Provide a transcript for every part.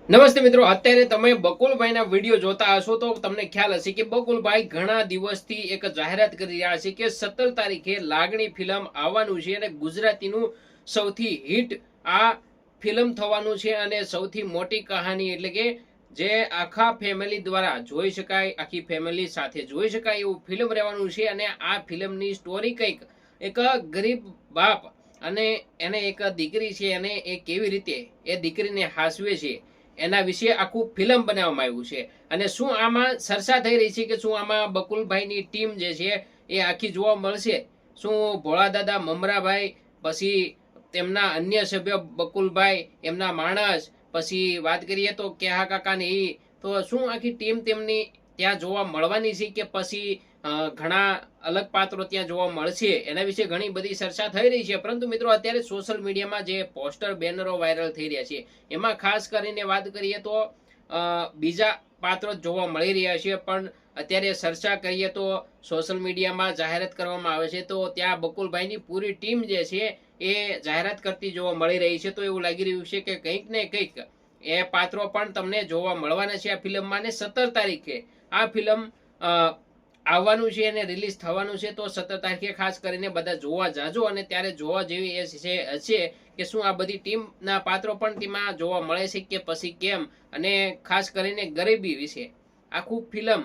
નમસ્તે મિત્રો, અત્યારે તમે બકુલભાઈના વિડીયો જોતા હશો તો તમને ખ્યાલ હશે કે બકુલભાઈ ઘણા દિવસથી એક જાહેરાત કરી રહ્યા છે કે 17 તારીખે લાગણી ફિલ્મ આવવાનું છે અને ગુજરાતીનું સૌથી હિટ આ ફિલ્મ થવાનું છે અને સૌથી મોટી કહાની એટલે કે જે આખા ફેમિલી દ્વારા જોઈ શકાય, આખી ફેમિલી સાથે જોઈ શકાય એવું ફિલ્મ રહેવાનું છે. અને આ ફિલ્મની સ્ટોરી કંઈક એક ગરીબ બાપ અને એને એક દીકરી છે અને એ કેવી રીતે એ દીકરીને હાસવે છે એના વિશે આખું ફિલ્મ બનાવવામાં આવ્યું છે. અને શું આમાં ચર્ચા થઈ રહી છે કે શું આમાં બકુલભાઈની ટીમ જે છે એ આખી જોવા મળશે? શું ભોળા દાદા મમરાભાઈ, પછી તેમના અન્ય સભ્ય બકુલભાઈ, એમના માણસ, પછી વાત કરીએ તો કેહા કાકા ને એ, તો શું આખી ટીમ તેમની ત્યાં જોવા મળવાની છે કે પછી ઘણા અલગ પાત્રો ત્યાં જોવા મળશે? એના વિશે ઘણી બધી ચર્ચા થઈ રહી છે. પરંતુ મિત્રો, અત્યારે સોશિયલ મીડિયામાં જે પોસ્ટર બેનરો વાયરલ થઈ રહ્યા છે એમાં ખાસ કરીને વાત કરીએ તો બીજા પાત્રો જોવા મળી રહ્યા છે. પણ અત્યારે ચર્ચા કરીએ તો સોશિયલ મીડિયામાં જાહેરાત કરવામાં આવે છે તો ત્યાં બકુલભાઈની પૂરી ટીમ જે છે એ જાહેરાત કરતી જોવા મળી રહી છે. તો એવું લાગી રહ્યું છે કે કંઈક ને કંઈક એ પાત્રો પણ તમને જોવા મળવાના છે આ ફિલ્મમાં. ને 17 તારીખે આ ફિલ્મ આવવાનું છે અને રિલીઝ થવાનું છે. તો 17 તારીખે ખાસ કરીને બધા જોવા જાજો અને ત્યારે જોવા જેવી એ છે કે શું આ બધી ટીમના પાત્રો પણ તેમાં જોવા મળે છે કે પછી કેમ, અને ખાસ કરીને ગરીબી વિશે આખું ફિલ્મ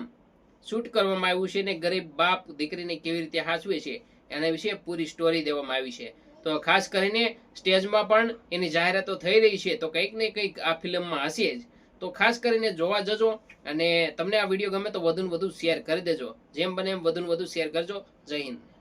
શૂટ કરવામાં આવ્યું છે ને ગરીબ બાપ દીકરીને કેવી રીતે હાચવે છે એના વિશે પૂરી સ્ટોરી દેવામાં આવી છે. તો ખાસ કરીને સ્ટેજમાં પણ એની જાહેરાતો થઈ રહી છે તો કંઈક ને કંઈક આ ફિલ્મમાં હશે જ. તો ખાસ કરીને જોવા જજો. અને તમને આ વિડીયો ગમે તો વધુ ને વધુ શેર કરી દેજો. જેમ બને એમ વધુ ને વધુ શેર કરજો. જય હિન્દ.